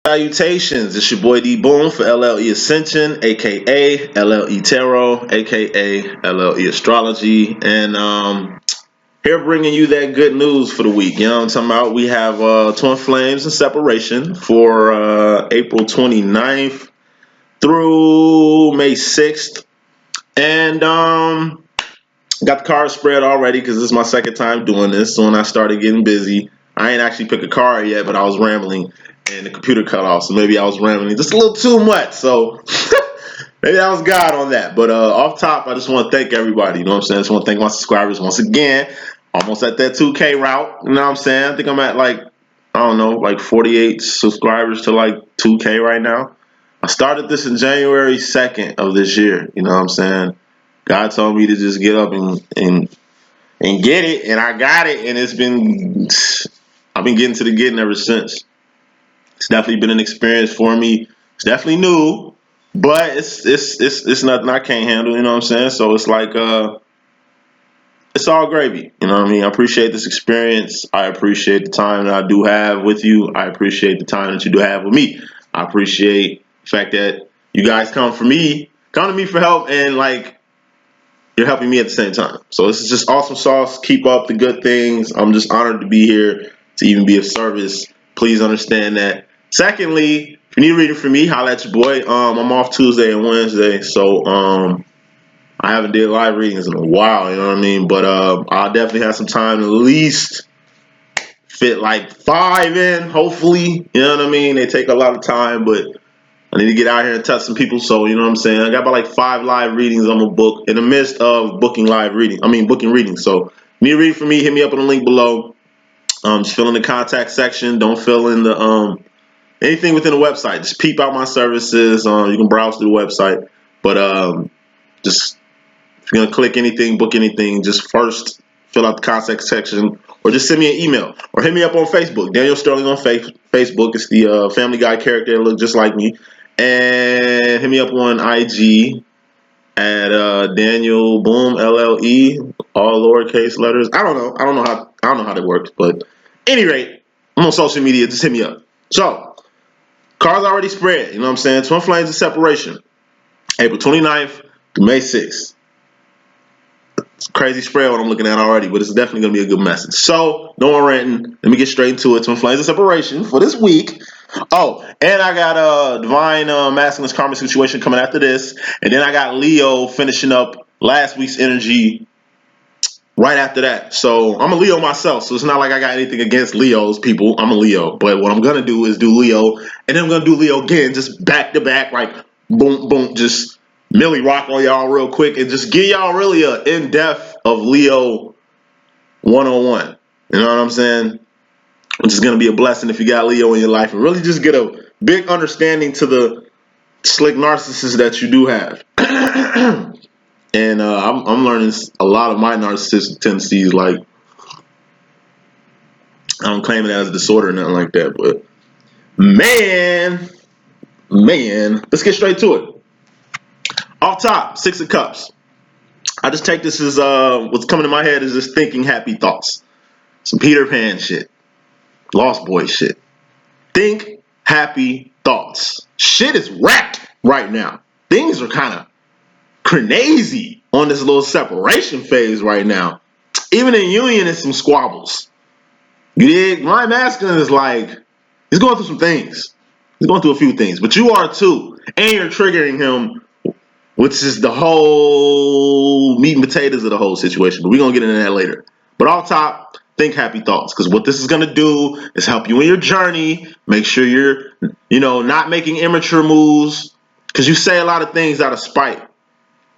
Salutations, it's your boy D Boom for LLE.Ascension, aka LLE Tarot, aka LLE Astrology, and here bringing you that good news for the week. You know what I'm talking about? We have Twin Flames and Separation for April 29th through May 6th, and got the card spread already because this is my second time doing this. So when I started getting busy, I ain't actually picked a card yet, but I was rambling and the computer cut off, so maybe I was rambling just a little too much, so maybe that was God on that. But off top, I just want to thank everybody, you know what I'm saying? I just want to thank my subscribers once again. Almost at that 2K route, you know what I'm saying? I think I'm at like, I don't know, like 48 subscribers to like 2K right now. I started this in January 2nd of this year, you know what I'm saying? God told me to just get up and get it, and I got it, and I've been getting to the getting ever since. It's definitely been an experience for me. It's definitely new, but it's nothing I can't handle, you know what I'm saying? So it's like it's all gravy, you know what I mean? I appreciate this experience. I appreciate the time that I do have with you. I appreciate the time that you do have with me. I appreciate the fact that you guys come to me for help, and like you're helping me at the same time. So this is just awesome sauce. Keep up the good things. I'm just honored to be here to even be of service. Please understand that. Secondly, if you need a reading from me, holla at your boy. I'm off Tuesday and Wednesday, so I haven't did live readings in a while, you know what I mean? But I'll definitely have some time to at least fit like 5 in, hopefully. You know what I mean? They take a lot of time, but I need to get out here and touch some people, so you know what I'm saying? I got about like 5 live readings I'm gonna book in the midst of booking readings. So if you need a reading from me, hit me up on the link below. Just fill in the contact section. Don't fill in the anything within the website. Just peep out my services. You can browse through the website, but just if you're gonna click anything, book anything, just first fill out the contact section, or just send me an email, or hit me up on Facebook. Daniel Sterling on Facebook. It's the Family Guy character that looks just like me. And hit me up on IG at DanielBoomLLE, all lowercase letters. I don't know how that works, but at any rate, I'm on social media. Just hit me up. So, cards already spread. You know what I'm saying? Twin Flames of Separation, April 29th to May 6th. It's a crazy spread what I'm looking at already, but it's definitely going to be a good message. So, no more ranting. Let me get straight into it. Twin Flames of Separation for this week. Oh, and I got a Divine Masculine Karma situation coming after this. And then I got Leo finishing up last week's energy right after that. So, I'm a Leo myself, so it's not like I got anything against Leo's people. I'm a Leo. But what I'm going to do is do Leo, and then I'm going to do Leo again, just back to back, like boom, boom, just Millie rock on y'all real quick and just give y'all really a in-depth of Leo 101. You know what I'm saying? Which is going to be a blessing if you got Leo in your life, and really just get a big understanding to the slick narcissists that you do have. And I'm learning a lot of my narcissistic tendencies. Like, I don't claim it as a disorder or nothing like that, but man, let's get straight to it. Off top, 6 of Cups. I just take this as what's coming to my head is just thinking happy thoughts. Some Peter Pan shit. Lost Boy shit. Think happy thoughts. Shit is wrecked right now. Things are kind of crazy on this little separation phase right now. Even in union, it's some squabbles. You dig? My masculine is like, he's going through some things. He's going through a few things, but you are too. And you're triggering him, which is the whole meat and potatoes of the whole situation. But we're going to get into that later. But off top, think happy thoughts, because what this is going to do is help you in your journey. Make sure you're, not making immature moves, because you say a lot of things out of spite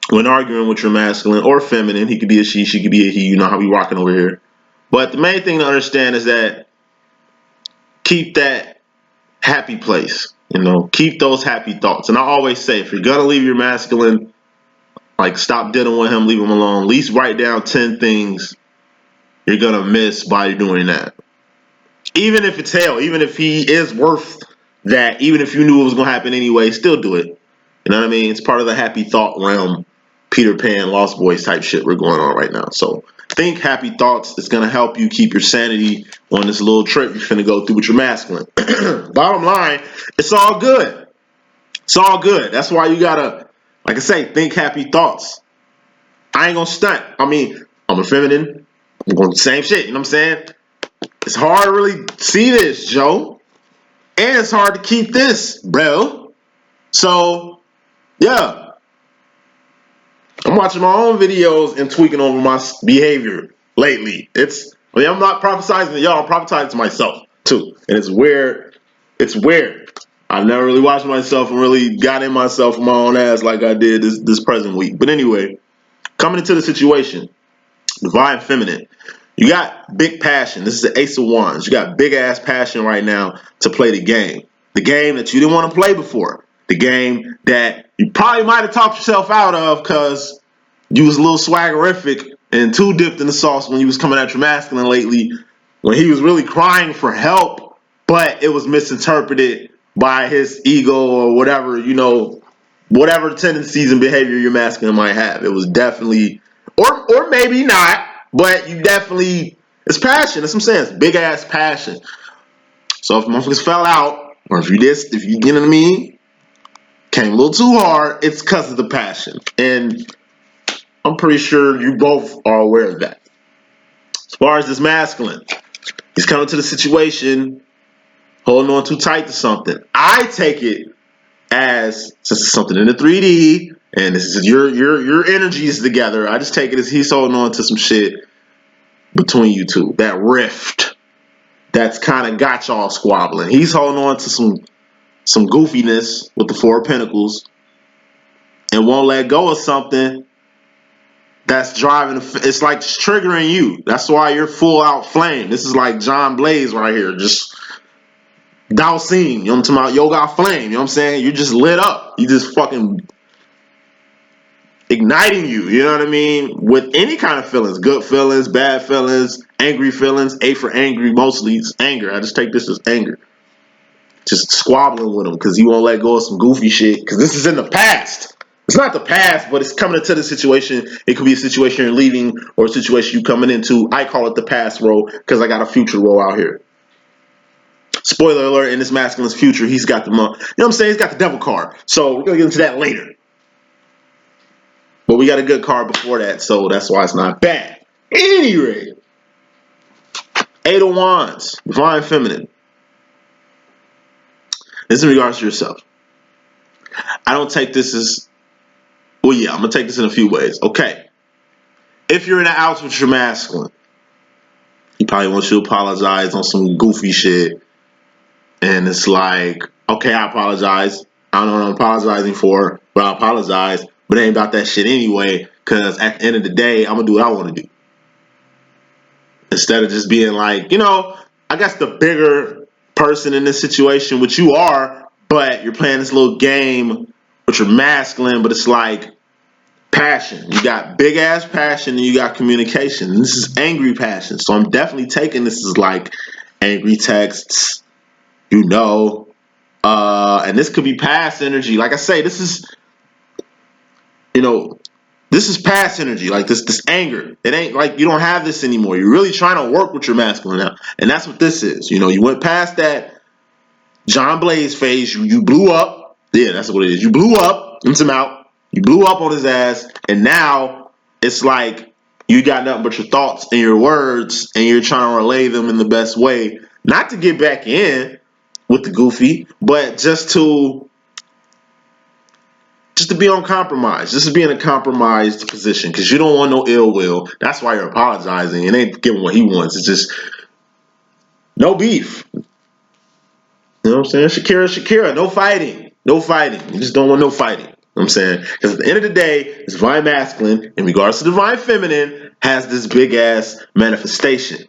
when arguing with your masculine or feminine. He could be a she could be a he. You know how we rocking over here. But the main thing to understand is that keep that happy place. Keep those happy thoughts. And I always say, if you're going to leave your masculine, like, stop dealing with him, leave him alone. At least write down 10 things you're going to miss by doing that. Even if it's hell, even if he is worth that, even if you knew it was going to happen anyway, still do it. You know what I mean? It's part of the happy thought realm, Peter Pan, Lost Boys type shit we're going on right now. So think happy thoughts. It's going to help you keep your sanity on this little trip you're finna go through with your masculine. Bottom line, it's all good. It's all good. That's why you gotta, like I say, think happy thoughts. I ain't gonna stunt. I mean, I'm a feminine. I'm going the same shit. You know what I'm saying? It's hard to really see this, Joe. And it's hard to keep this, bro. So, yeah. I'm watching my own videos and tweaking over my behavior lately. I'm not prophesizing to y'all, I'm prophesizing to myself, too. And it's weird. It's weird. I never really watched myself and really got in myself on my own ass like I did this present week. But anyway, coming into the situation, divine feminine. You got big passion. This is the Ace of Wands. You got big ass passion right now to play the game. The game that you didn't want to play before. The game that you probably might have talked yourself out of because you was a little swaggerific and too dipped in the sauce when you was coming at your masculine lately, when he was really crying for help, but it was misinterpreted by his ego or whatever, whatever tendencies and behavior your masculine might have. It was definitely, or maybe not, but you definitely, it's passion. That's what I'm saying. It's big ass passion. So if motherfuckers fell out, or if you know what I mean, came a little too hard, it's because of the passion. And I'm pretty sure you both are aware of that. As far as this masculine, he's coming to the situation, holding on too tight to something. I take it as, since it's something in the 3D, and this is your energies together, I just take it as he's holding on to some shit between you two. That rift that's kind of got y'all squabbling. He's holding on to some goofiness with the Four of Pentacles and won't let go of something that's driving. It's like just triggering you. That's why you're full out flame. This is like John Blaze right here, just dousing. You know what I'm talking about? Yo got flame. You know what I'm saying? You just lit up. You just fucking igniting you. You know what I mean? With any kind of feelings, good feelings, bad feelings, angry feelings. A for angry, mostly it's anger. I just take this as anger. Just squabbling with him because he won't let go of some goofy shit. Because this is in the past. It's not the past, but it's coming into the situation. It could be a situation you're leaving or a situation you coming into. I call it the past role because I got a future role out here. Spoiler alert, in this masculine's future, he's got the, you know what I'm saying? He's got the devil card. So we're going to get into that later. But we got a good card before that, so that's why it's not bad. Anyway, Eight of Wands, divine feminine. This is in regards to yourself. I don't take this as, well, yeah, I'm going to take this in a few ways. Okay. If you're in the outs with your masculine, he probably wants you to apologize on some goofy shit. And it's like, okay, I apologize. I don't know what I'm apologizing for, but I apologize. But it ain't about that shit anyway, because at the end of the day, I'm going to do what I want to do. Instead of just being like, I guess the bigger person in this situation, which you are, but you're playing this little game with your masculine, but it's like passion. You got big ass passion and you got communication. And this is angry passion. So I'm definitely taking this as like angry texts, and this could be past energy. Like I say, this is, this is past energy, like this anger. It ain't like you don't have this anymore. You're really trying to work with your masculine now. And that's what this is. You went past that John Blaze phase. You blew up. Yeah, that's what it is. You blew up. Rinse him out. You blew up on his ass. And now it's like you got nothing but your thoughts and your words, and you're trying to relay them in the best way. Not to get back in with the goofy, but just to be on compromise, just to be in a compromised position, because you don't want no ill will. That's why you're apologizing. It ain't giving what he wants. It's just no beef. You know what I'm saying? Shakira, no fighting. No fighting. You just don't want no fighting. You know what I'm saying? Because at the end of the day, divine masculine, in regards to divine feminine, has this big ass manifestation.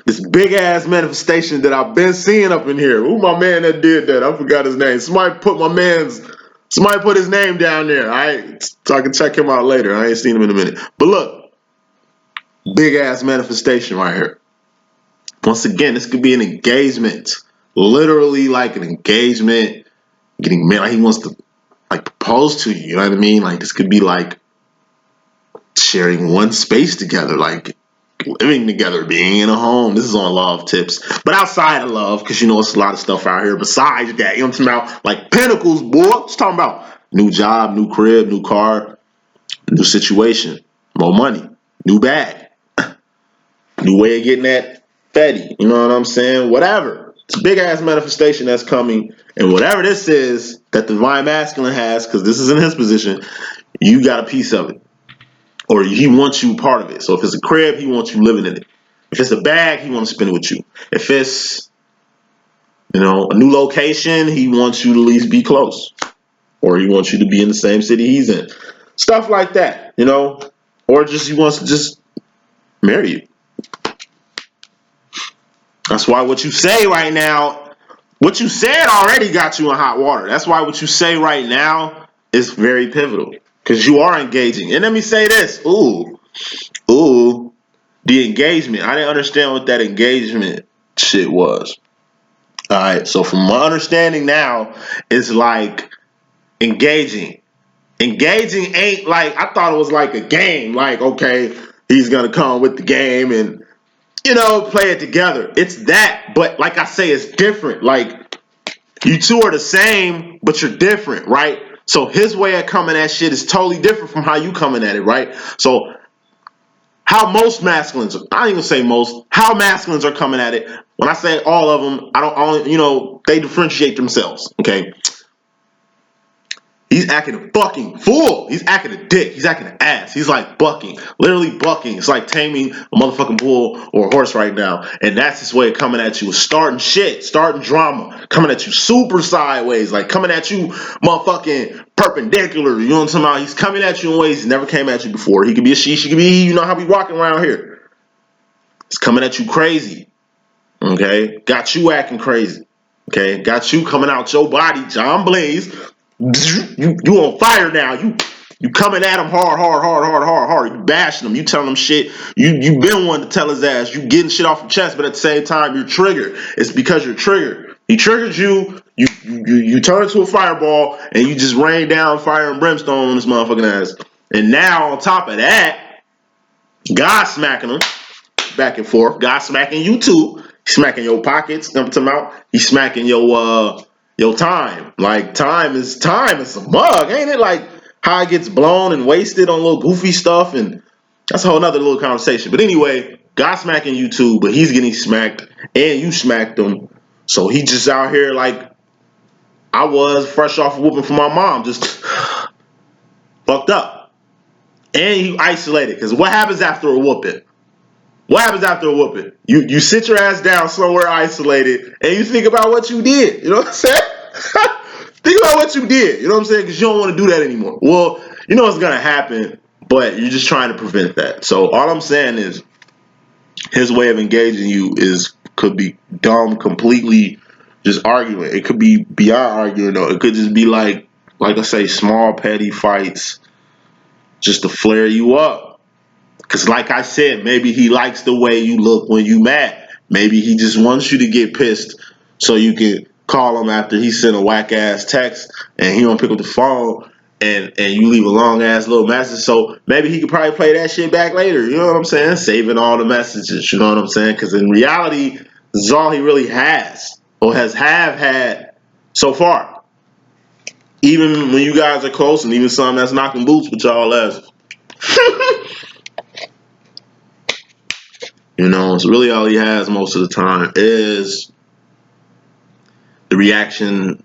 This big ass manifestation that I've been seeing up in here. Who my man that did that? I forgot his name. Somebody put his name down there. Alright, so I can check him out later. I ain't seen him in a minute. But look, big ass manifestation right here. Once again, this could be an engagement. Literally like an engagement. Getting married. Like he wants to like propose to you. You know what I mean? Like this could be like sharing one space together, like living together, being in a home. This is on love tips. But outside of love, because you know it's a lot of stuff out here besides that. You know what I'm talking about? Like pinnacles, boy. What's talking about? New job, new crib, new car, new situation, more money, new bag, new way of getting that fatty. You know what I'm saying? Whatever. It's a big ass manifestation that's coming. And whatever this is that the divine masculine has, because this is in his position, you got a piece of it. Or he wants you part of it. So if it's a crib, he wants you living in it. If it's a bag, he wants to spend it with you. If it's, a new location, he wants you to at least be close. Or he wants you to be in the same city he's in. Stuff like that, Or just he wants to just marry you. That's why what you say right now, what you said already got you in hot water. That's why what you say right now is very pivotal. Because you are engaging. And let me say this. The engagement. I didn't understand what that engagement shit was. All right. So from my understanding now, it's like engaging. Engaging ain't like, I thought it was like a game. Like, okay, he's going to come with the game and, play it together. It's that. But like I say, it's different. Like, you two are the same, but you're different, right? So his way of coming at shit is totally different from how you coming at it, right? So how most masculines, I ain't gonna say most, how masculines are coming at it. When I say all of them, I don't only, they differentiate themselves, okay? He's acting a fucking fool. He's acting a dick. He's acting an ass. He's like bucking, literally bucking. It's like taming a motherfucking bull or a horse right now. And that's his way of coming at you. Starting shit, starting drama, coming at you super sideways, like coming at you motherfucking perpendicular. You know what I'm talking about? He's coming at you in ways he never came at you before. He could be a she could be he. You know how we walking around here. He's coming at you crazy. Okay? Got you acting crazy. Okay? Got you coming out your body, John Blaze. You on fire now. You coming at him hard. You bashing him. You telling him shit. You been one to tell his ass. You getting shit off your chest, but at the same time you're triggered. It's because you're triggered. He triggered you. You turn into a fireball and you just rain down fire and brimstone on this motherfucking ass. And now on top of that, God smacking him back and forth. God smacking you too. He's smacking your pockets. Up to mouth. He's smacking your time. Like time is a mug, ain't it? Like how it gets blown and wasted on little goofy stuff, and that's a whole nother little conversation. But anyway, God smacking you too, but he's getting smacked and you smacked him. So he just out here like I was fresh off a whooping from my mom, just fucked up. And he isolated, because what happens after a whooping? What happens after a whooping? You sit your ass down somewhere isolated and you think about what you did. You know what I'm saying? Think about what you did. You know what I'm saying? Because you don't want to do that anymore. Well, you know what's going to happen, but you're just trying to prevent that. So all I'm saying is his way of engaging you could be dumb, completely just arguing. It could be beyond arguing, though. It could just be like I say, small, petty fights just to flare you up. Because like I said, maybe he likes the way you look when you mad. Maybe he just wants you to get pissed so you can call him after he sent a whack-ass text and he don't pick up the phone and you leave a long-ass little message. So maybe he could probably play that shit back later. You know what I'm saying? Saving all the messages. You know what I'm saying? Because in reality, this is all he really has or have had so far. Even when you guys are close and even some that's knocking boots with y'all asses. It's really all he has most of the time is the reaction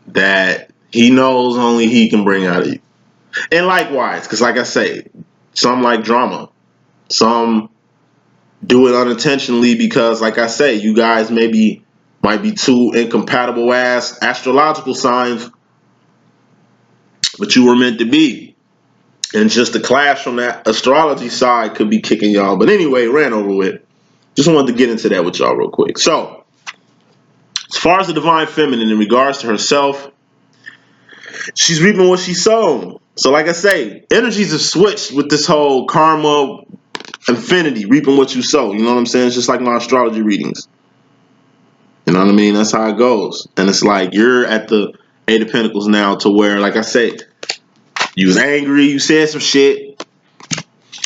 that he knows only he can bring out of you. And likewise, because like I say, some like drama. Some do it unintentionally because, like I say, you guys might be two incompatible ass astrological signs, but you were meant to be. And just the clash from that astrology side could be kicking y'all. But anyway, ran over with. Just wanted to get into that with y'all real quick. So, as far as the divine feminine in regards to herself, she's reaping what she's sown. So like I say, energies have switched with this whole karma infinity, reaping what you sow. You know what I'm saying? It's just like my astrology readings. You know what I mean? That's how it goes. And it's like you're at the Eight of Pentacles now to where, like I say, you was angry, you said some shit,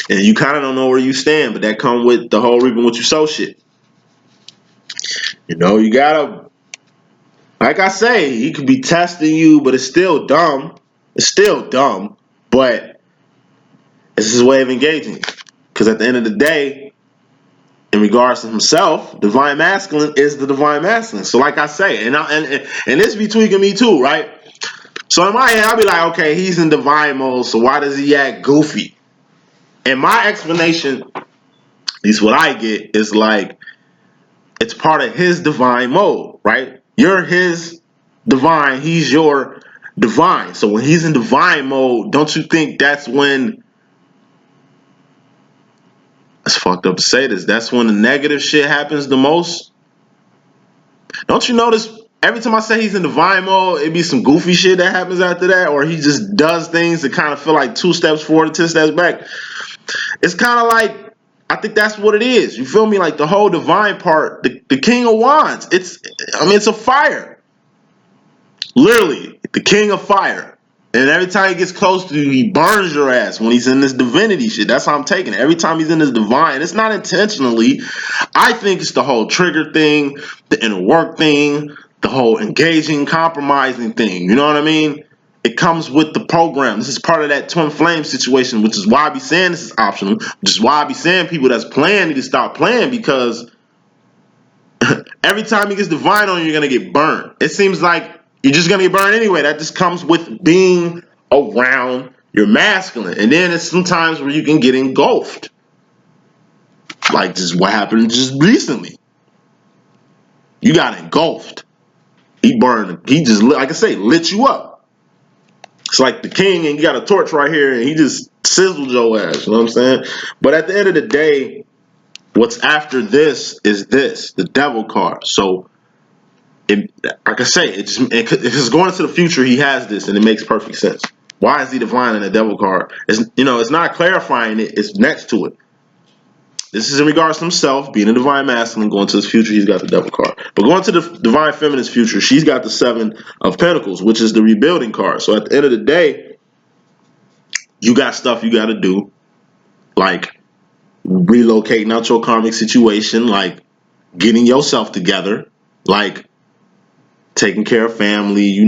And you kind of don't know where you stand, but that come with the whole reaping what you sow shit. You know, you gotta, like I say, he could be testing you, but it's still dumb. It's still dumb, but it's his way of engaging. Because at the end of the day, in regards to himself, divine masculine is the divine masculine. So, like I say, and this be tweaking me too, right? So in my head, I'll be like, okay, he's in divine mode, so why does he act goofy? And my explanation, at least what I get, is like it's part of his divine mode, right? You're his divine, he's your divine. So when he's in divine mode, don't you think that's when, it's fucked up to say this, that's when the negative shit happens the most? Don't you notice every time I say he's in divine mode, it be some goofy shit that happens after that, or he just does things that kind of feel like 2 steps forward and 10 steps back? It's kind of like, I think that's what it is. You feel me? Like the whole divine part, the King of Wands. It's a fire. Literally, the King of Fire. And every time he gets close to you, he burns your ass when he's in this divinity shit. That's how I'm taking it. Every time he's in this divine, it's not intentionally. I think it's the whole trigger thing, the inner work thing, the whole engaging, compromising thing. You know what I mean? It comes with the program. This is part of that twin flame situation, which is why I be saying this is optional, which is why I be saying people that's playing need to stop playing, because every time he gets divine on you, you're going to get burned. It seems like you're just going to get burned anyway. That just comes with being around your masculine. And then it's sometimes where you can get engulfed. Like just what happened just recently. You got engulfed. He burned. He just, like I say, lit you up. It's like the king and you got a torch right here and he just sizzled your ass. You know what I'm saying? But at the end of the day, what's after this is this, the devil card. So, like I say, it's going into the future. He has this, and it makes perfect sense. Why is he divine in the devil card? It's not clarifying it. It's next to it. This is in regards to himself being a divine masculine. Going to his future, he's got the devil card. But going to the divine feminine's future, she's got the 7 of Pentacles, which is the rebuilding card. So at the end of the day, you got stuff you got to do, like relocating out your karmic situation, like getting yourself together, like taking care of family,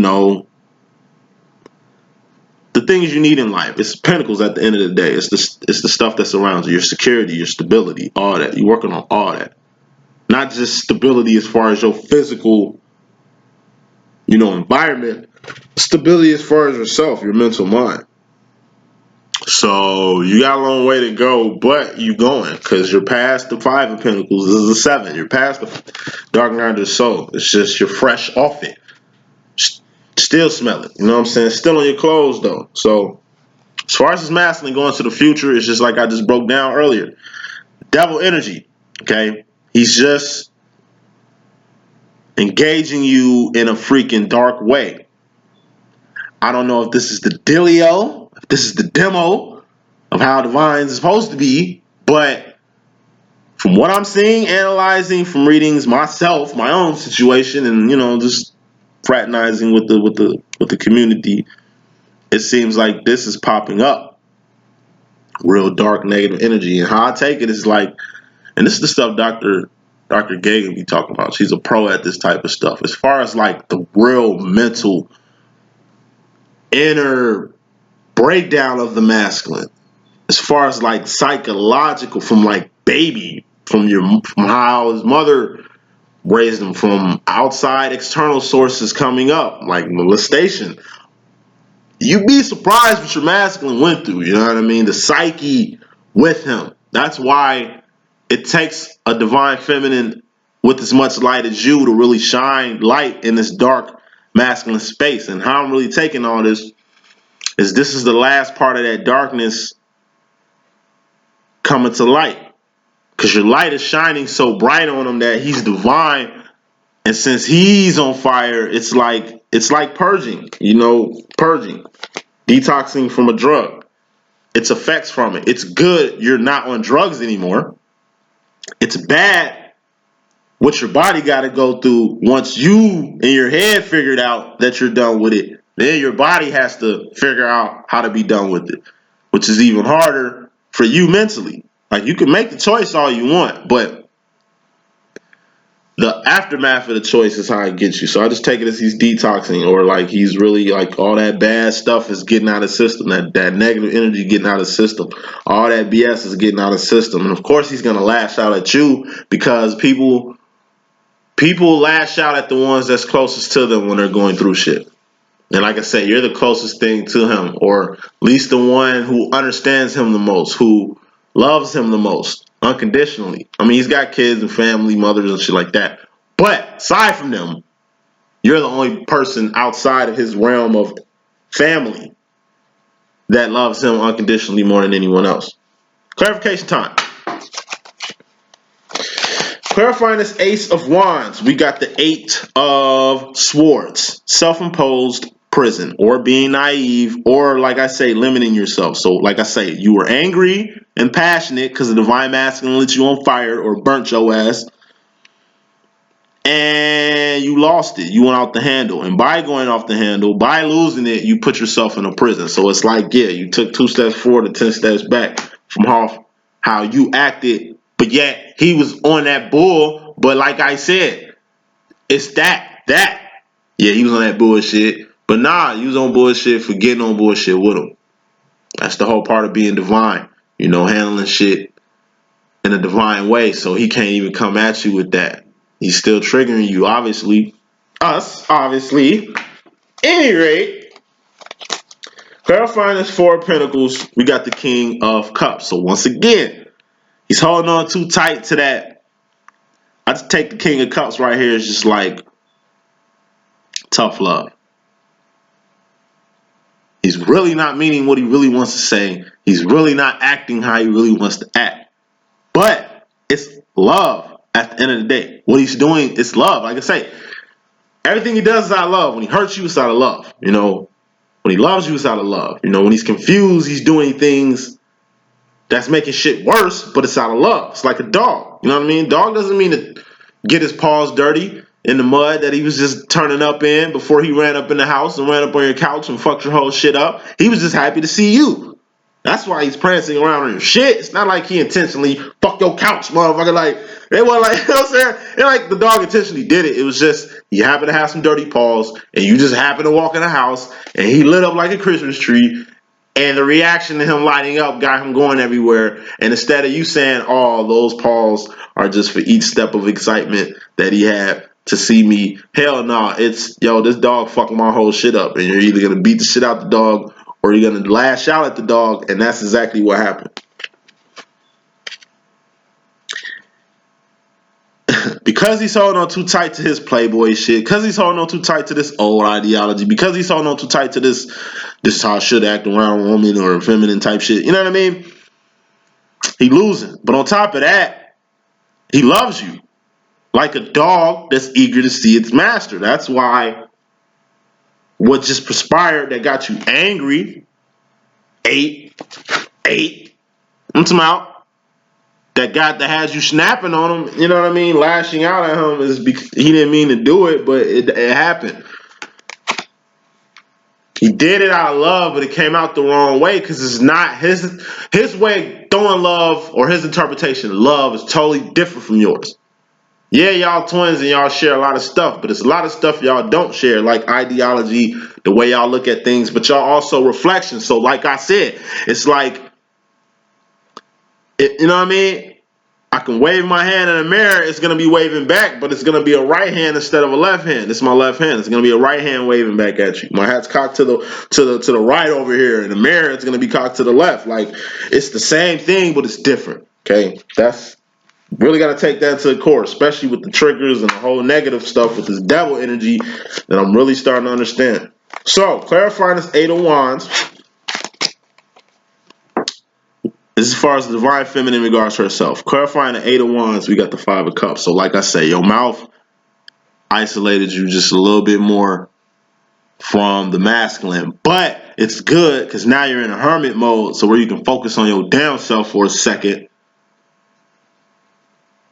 the things you need in life. It's Pentacles at the end of the day. It's the stuff that surrounds you, your security, your stability, all that. You're working on all that. Not just stability as far as your physical, environment. Stability as far as yourself, your mental mind. So you got a long way to go, but you going, because you're past the 5 of Pentacles. This is the 7. You're past the dark night of the soul. It's just you're fresh off it. Still smell it. You know what I'm saying? Still on your clothes though. So as far as his masculine going to the future, it's just like I just broke down earlier. Devil energy. Okay? He's just engaging you in a freaking dark way. I don't know if this is the dealio, if this is the demo of how divine is supposed to be, but from what I'm seeing, analyzing from readings myself, my own situation, and just fraternizing with the community, it seems like this is popping up. Real dark negative energy. And how I take it is like, and this is the stuff Dr. Gagan be talking about. She's a pro at this type of stuff. As far as like the real mental inner breakdown of the masculine, as far as like psychological, from like baby, from how his mother raised him, from outside external sources coming up, like molestation. You'd be surprised what your masculine went through, you know what I mean? The psyche with him. That's why it takes a divine feminine with as much light as you to really shine light in this dark masculine space. And how I'm really taking all this is the last part of that darkness coming to light. Because your light is shining so bright on him that he's divine. And since he's on fire, it's like purging, purging. Detoxing from a drug. Its effects from it. It's good you're not on drugs anymore. It's bad what your body got to go through once you in your head figured out that you're done with it. Then your body has to figure out how to be done with it, which is even harder for you mentally. Like, you can make the choice all you want, but the aftermath of the choice is how it gets you. So I just take it as he's detoxing, or like he's really like all that bad stuff is getting out of the system, that negative energy getting out of the system, all that BS is getting out of the system. And of course he's gonna lash out at you, because people lash out at the ones that's closest to them when they're going through shit. And like I said, you're the closest thing to him, or at least the one who understands him the most, who loves him the most unconditionally. I mean, he's got kids and family, mothers and shit like that. But aside from them, you're the only person outside of his realm of family that loves him unconditionally more than anyone else. Clarification time. Clarifying this Ace of Wands, we got the Eight of Swords. Self-imposed prison, or being naive, or like I say, limiting yourself. So like I say, you were angry and passionate because the divine masculine lit you on fire or burnt your ass, and you lost it. You went off the handle, and by going off the handle, by losing it, you put yourself in a prison. So it's like, yeah, you took 2 steps forward and 10 steps back from how you acted, but yet he was on that bull. But like I said, it's that yeah, he was on that bullshit. But nah, you was on bullshit for getting on bullshit with him. That's the whole part of being divine. Handling shit in a divine way. So he can't even come at you with that. He's still triggering you, obviously. Obviously. Any rate, clarifying this 4 of Pentacles, we got the King of Cups. So once again, he's holding on too tight to that. I just take the King of Cups right here. It's just like tough love. He's really not meaning what he really wants to say. He's really not acting how he really wants to act. But it's love at the end of the day. What he's doing is love. Like I say, everything he does is out of love. When he hurts you, it's out of love. When he loves you, it's out of love. When he's confused, he's doing things that's making shit worse, but it's out of love. It's like a dog. You know what I mean? Dog doesn't mean to get his paws dirty in the mud that he was just turning up in before he ran up in the house and ran up on your couch and fucked your whole shit up. He was just happy to see you. That's why he's prancing around on your shit. It's not like he intentionally fuck your couch, motherfucker. Like, it wasn't like, you know what I'm saying? It like the dog intentionally did it. It was just, he happened to have some dirty paws, and you just happened to walk in the house, and he lit up like a Christmas tree, and the reaction to him lighting up got him going everywhere. And instead of you saying, oh, those paws are just for each step of excitement that he had to see me, hell no, it's, yo, this dog fucked my whole shit up. And you're either going to beat the shit out the dog, or you're going to lash out at the dog. And that's exactly what happened. Because he's holding on too tight to his playboy shit, because he's holding on too tight to this old ideology, because he's holding on too tight to this is how I should act around a woman or feminine type shit, you know what I mean? He losing. But on top of that, he loves you like a dog that's eager to see its master. That's why what just perspired that got you angry, I'm talking about, that has you snapping on him, you know what I mean, lashing out at him, is because he didn't mean to do it, but it happened. He did it out of love, but it came out the wrong way, because it's not his way of throwing love, or his interpretation of love is totally different from yours. Yeah, y'all twins and y'all share a lot of stuff, but it's a lot of stuff y'all don't share, like ideology, the way y'all look at things, but y'all also reflection. So like I said, it's like, you know what I mean? I can wave my hand in a mirror, it's going to be waving back, but it's going to be a right hand instead of a left hand. It's my left hand. It's going to be a right hand waving back at you. My hat's cocked to the right over here. In the mirror, it's going to be cocked to the left. Like, it's the same thing, but it's different. Okay? That's really got to take that to the core, especially with the triggers and the whole negative stuff with this devil energy that I'm really starting to understand. So, clarifying this 8 of Wands. This is as far as the divine feminine in regards to herself. Clarifying the 8 of Wands, we got the 5 of Cups. So like I say, your mouth isolated you just a little bit more from the masculine. But it's good because now you're in a hermit mode, so where you can focus on your damn self for a second.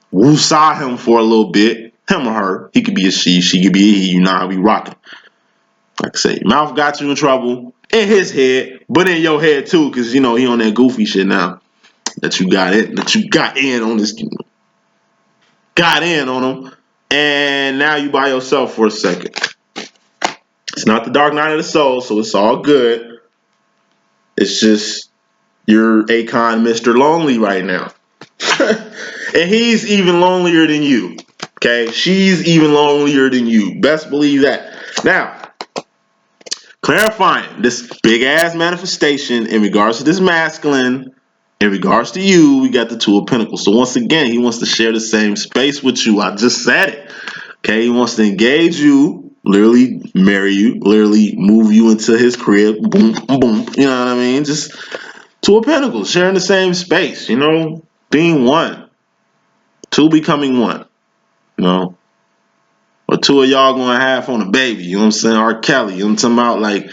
Woo-saw him for a little bit. Him or her. He could be a she could be a he. You know how we rocking. Like I say, your mouth got you in trouble in his head, but in your head too, because, you know, he on that goofy shit now. that you got in on this, got in on them, and now you by yourself for a second. It's not the dark night of the soul, so it's all good. It's just you're Akon Mr. Lonely right now. And he's even lonelier than you. Okay? She's even lonelier than you. Best believe that. Now, clarifying this big ass manifestation in regards to this masculine, in regards to you, we got the Two of Pentacles. So once again, he wants to share the same space with you. I just said it. Okay? He wants to engage you, literally marry you, literally move you into his crib. Boom, boom. You know what I mean? Just Two of Pentacles, sharing the same space, you know, being one. Two becoming one, you know. Or two of y'all going half on a baby, you know what I'm saying? R. Kelly, you know what I'm talking about? Like,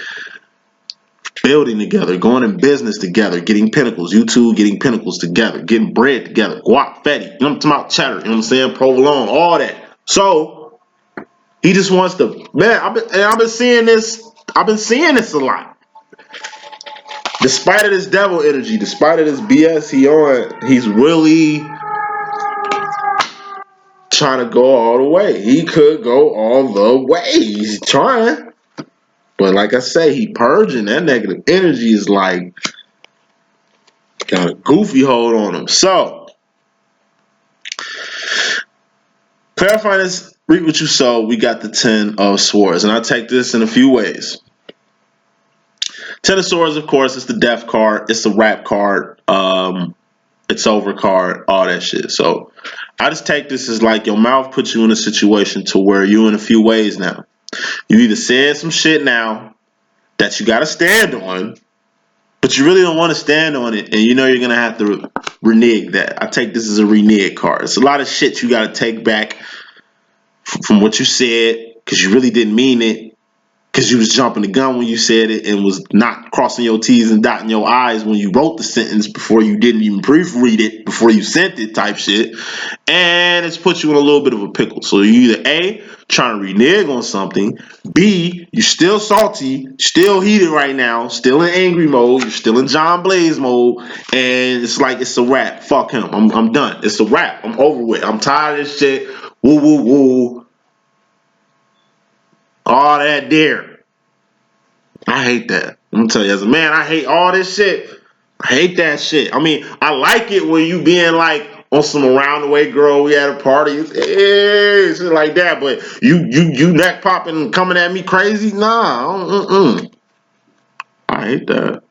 building together, going in business together, getting pentacles, you two getting pentacles together, getting bread together, guac, fetty, you know what I'm talking about? Cheddar, you know what I'm saying? Provolone, all that. So, he just wants to, man, I've been seeing this a lot. Despite of this devil energy, despite of this BS he on, he's really trying to go all the way. He could go all the way. He's trying. But like I say, he purging. That negative energy is like got a goofy hold on him. So, clarifying this, reap what you sow, we got the Ten of Swords. And I take this in a few ways. Ten of Swords, of course, it's the death card. It's the rap card. It's over card, all that shit. So I just take this as like your mouth puts you in a situation to where you in a few ways now. You either said some shit now that you got to stand on, but you really don't want to stand on it, and you know you're going to have to renege that. I take this as a renege card. It's a lot of shit you got to take back from what you said because you really didn't mean it, because you was jumping the gun when you said it and was not crossing your T's and dotting your I's when you wrote the sentence before you didn't even proofread it, before you sent it type shit. And it's put you in a little bit of a pickle. So you either A, trying to renege on something, B, you're still salty, still heated right now, still in angry mode, you're still in John Blaze mode, and it's like it's a wrap. Fuck him. I'm done. It's a wrap. I'm over with. I'm tired of this shit. Woo, woo, woo. All that there. I hate that. I'm gonna tell you, as a man, I hate all this shit. I hate that shit. I mean, I like it when you being like on some around the way girl, we had a party, hey, shit like that. But you neck popping, coming at me crazy? Nah. I hate that.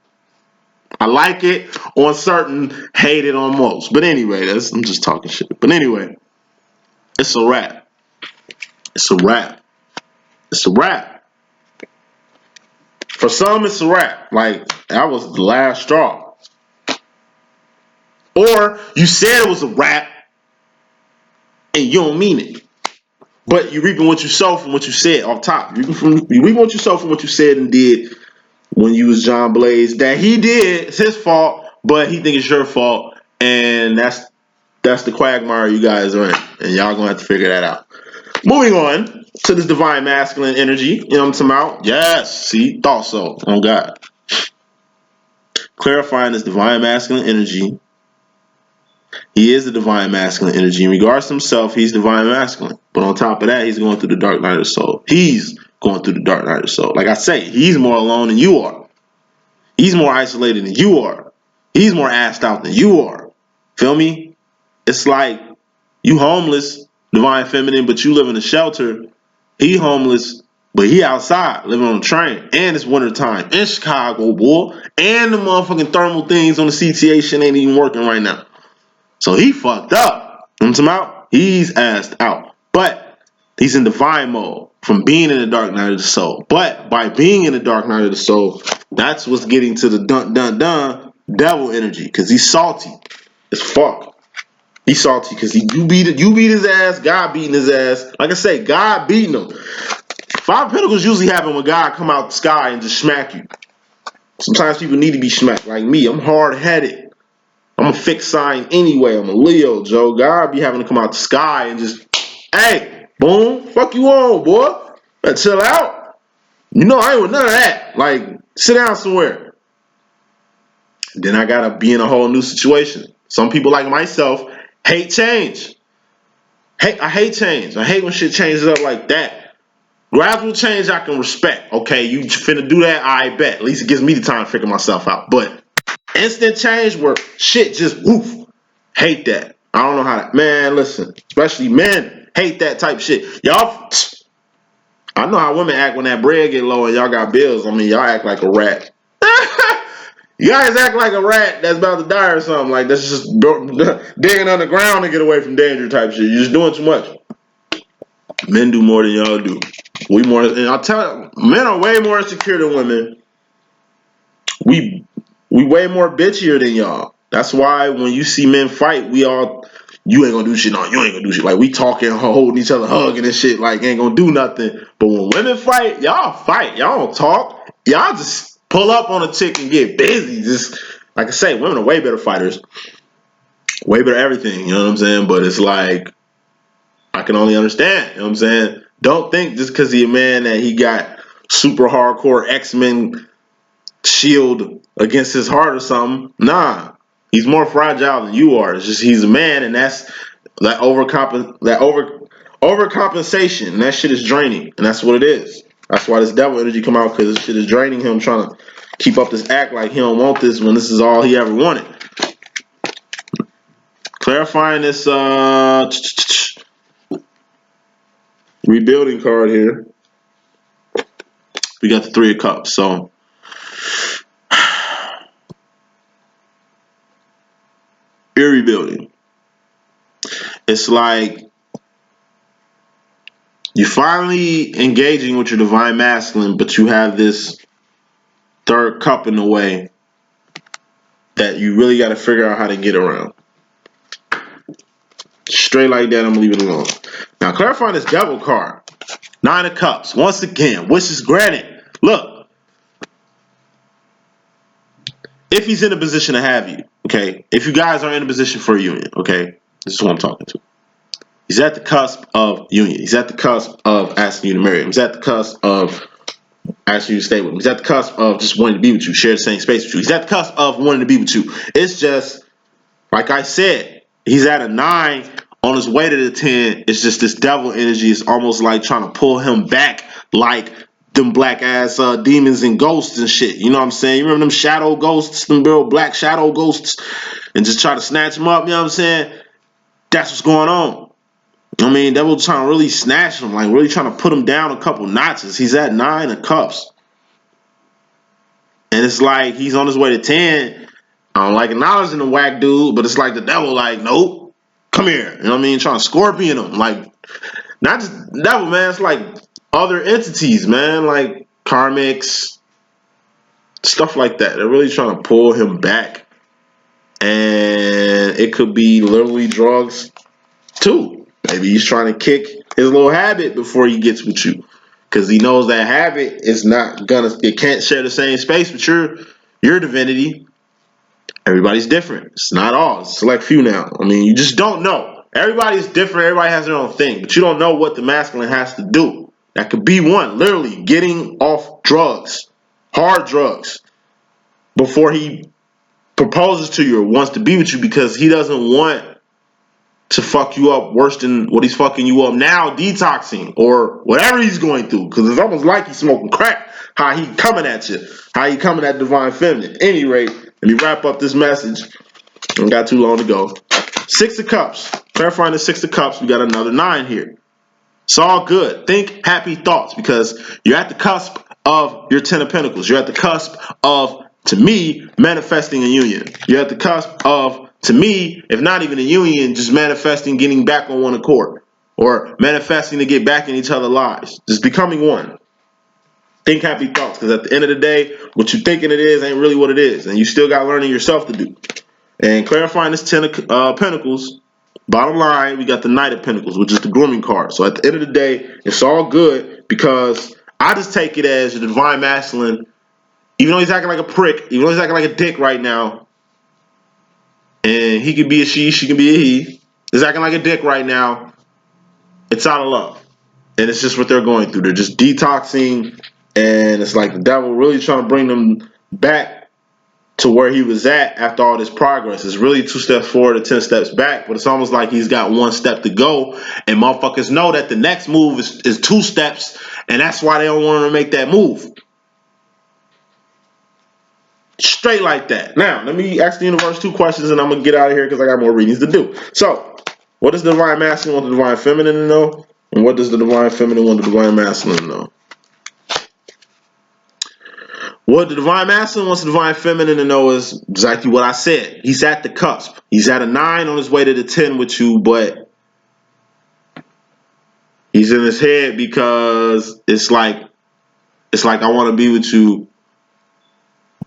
I like it on certain, hate it on most. But anyway, I'm just talking shit. But anyway, it's a wrap. It's a wrap. It's a wrap. For some, it's a wrap. Like, that was the last straw. Or you said it was a wrap and you don't mean it. But you're reaping what you sow from what you said off top. You reaping what you sow from what you said and did when you was John Blaze. That he did, it's his fault, but he think it's your fault. And that's the quagmire you guys are in. And y'all gonna have to figure that out. Moving on to this divine masculine energy. You know what I'm talking about? Yes, see, thought so. Oh God. Clarifying this divine masculine energy. He is the divine masculine energy. In regards to himself, he's divine masculine. But on top of that, he's going through the dark night of the soul. He's going through the dark night of the soul. Like I say, he's more alone than you are. He's more isolated than you are. He's more assed out than you are. Feel me? It's like you homeless, divine feminine, but you live in a shelter. He homeless, but he outside living on a train. And it's winter time in Chicago, boy. And the motherfucking thermal things on the CTA shit ain't even working right now. So he fucked up. You know what I'm talking about? He's assed out. But he's in divine mode from being in the dark night of the soul. But by being in the dark night of the soul, that's what's getting to the dun devil energy. Because he's salty as fuck. He's salty because you beat his ass, God beating his ass. Like I say, God beating him. Five Pentacles usually happen when God come out the sky and just smack you. Sometimes people need to be smacked. Like me, I'm hard-headed. I'm a fixed sign anyway. I'm a Leo, Joe. God be having to come out the sky and just, hey, boom, fuck you on, boy. Better chill out. You know, I ain't with none of that. Like, sit down somewhere. Then I gotta be in a whole new situation. Some people like myself hate change. I hate change. I hate when shit changes up like that. Gradual change I can respect. Okay, you finna do that, I bet. At least it gives me the time to figure myself out. But instant change where shit just woof. Hate that. I don't know how to, man, listen. Especially men hate that type shit. Y'all, I know how women act when that bread get low and y'all got bills. I mean, y'all act like a rat. You guys act like a rat that's about to die or something. Like that's just digging underground to get away from danger type shit. You're just doing too much. Men do more than y'all do. We more, and I'll tell you, men are way more insecure than women. We way more bitchier than y'all. That's why when you see men fight, you ain't gonna do shit. No, you ain't gonna do shit. Like we talking, holding each other, hugging and shit. Like ain't gonna do nothing. But when women fight. Y'all don't talk. Y'all just pull up on a chick and get busy. Just like I say, women are way better fighters, way better everything. You know what I'm saying? But it's like I can only understand. You know what I'm saying? Don't think just because he's a man that he got super hardcore X-Men shield against his heart or something. Nah, he's more fragile than you are. It's just he's a man, and that's that overcompensation. And that shit is draining, and that's what it is. That's why this devil energy come out, because this shit is draining him, trying to keep up this act like he don't want this when this is all he ever wanted. Clarifying this rebuilding card here. We got the 3 of Cups, so you're rebuilding. It's like you're finally engaging with your divine masculine, but you have this 3rd cup in the way that you really got to figure out how to get around. Straight like that, I'm gonna leave it alone. Now, clarifying this devil card. 9 of Cups. Once again, wishes granted. Look, if he's in a position to have you, okay? If you guys are in a position for a union, okay? This is who I'm talking to. He's at the cusp of union. He's at the cusp of asking you to marry him. He's at the cusp of asking you to stay with him. He's at the cusp of just wanting to be with you, share the same space with you. He's at the cusp of wanting to be with you. It's just, like I said, he's at a 9 on his way to the 10. It's just this devil energy is almost like trying to pull him back like them black ass demons and ghosts and shit. You know what I'm saying? You remember them shadow ghosts, them real black shadow ghosts, and just try to snatch them up, you know what I'm saying? That's what's going on. I mean, devil trying to really snatch him, like really trying to put him down a couple notches. He's at 9 of Cups. And it's like he's on his way to 10. I don't like acknowledging the whack dude, but it's like the devil, like, nope, come here. You know what I mean? Trying to scorpion him. Like, not just devil, man. It's like other entities, man. Like karmics, stuff like that. They're really trying to pull him back. And it could be literally drugs, too. Maybe he's trying to kick his little habit before he gets with you. Because he knows that habit is not gonna, it can't share the same space with your divinity. Everybody's different. It's not all. It's a select few now. I mean, you just don't know. Everybody's different. Everybody has their own thing. But you don't know what the masculine has to do. That could be one. Literally getting off drugs. Hard drugs. Before he proposes to you or wants to be with you, because he doesn't want to fuck you up worse than what he's fucking you up now, detoxing or whatever he's going through. Because it's almost like he's smoking crack. How he coming at you. How he coming at divine feminine. At any rate, let me wrap up this message. I got too long to go. 6 of Cups. Clarifying the 6 of Cups. We got another 9 here. It's all good. Think happy thoughts, because you're at the cusp of your 10 of Pentacles. You're at the cusp of, to me, manifesting a union. You're at the cusp of, to me, if not even a union, just manifesting getting back on one accord. Or manifesting to get back in each other's lives. Just becoming one. Think happy thoughts, because at the end of the day, what you're thinking it is ain't really what it is. And you still got learning yourself to do. And clarifying this 10 of Pentacles, bottom line, we got the Knight of Pentacles, which is the grooming card. So at the end of the day, it's all good, because I just take it as your divine masculine, even though he's acting like a prick, even though he's acting like a dick right now, and he can be a she can be a he, he's acting like a dick right now, it's out of love. And it's just what they're going through. They're just detoxing, and it's like the devil really trying to bring them back to where he was at after all this progress. It's really 2 steps forward and 10 steps back, but it's almost like he's got 1 step to go, and motherfuckers know that the next move is 2 steps, and that's why they don't want him to make that move. Straight like that. Now, let me ask the universe 2 questions, and I'm going to get out of here because I got more readings to do. So, what does the Divine Masculine want the Divine Feminine to know? And what does the Divine Feminine want the Divine Masculine to know? What the Divine Masculine wants the Divine Feminine to know is exactly what I said. He's at the cusp. He's at a 9 on his way to the 10 with you, but he's in his head because it's like I want to be with you,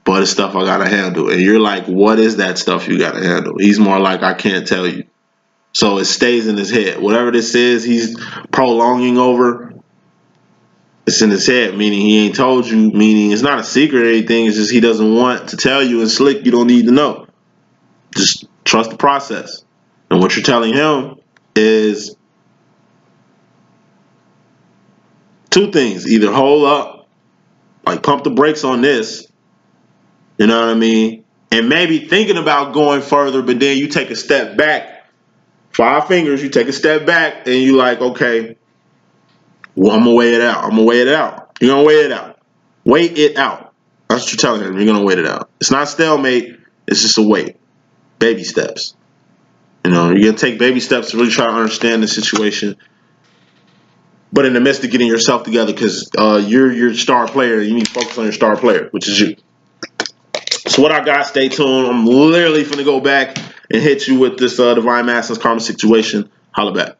but it's stuff I gotta handle. And you're like, what is that stuff you gotta handle? He's more like, I can't tell you. So it stays in his head. Whatever this is he's prolonging over, it's in his head, meaning he ain't told you, meaning it's not a secret or anything. It's just he doesn't want to tell you, and slick, you don't need to know. Just trust the process. And what you're telling him is 2 things. Either hold up, like pump the brakes on this, you know what I mean? And maybe thinking about going further, but then you take a step back. 5 fingers, you take a step back, and you like, okay, well, I'm going to weigh it out. I'm going to weigh it out. You're going to weigh it out. Wait it out. That's what you're telling him. You're going to wait it out. It's not stalemate. It's just a wait. Baby steps. You know, you're going to take baby steps to really try to understand the situation. But in the midst of getting yourself together, because you're your star player, you need to focus on your star player, which is you. So what I got, stay tuned. I'm literally finna go back and hit you with this Divine Masculine's karma situation. Holla back.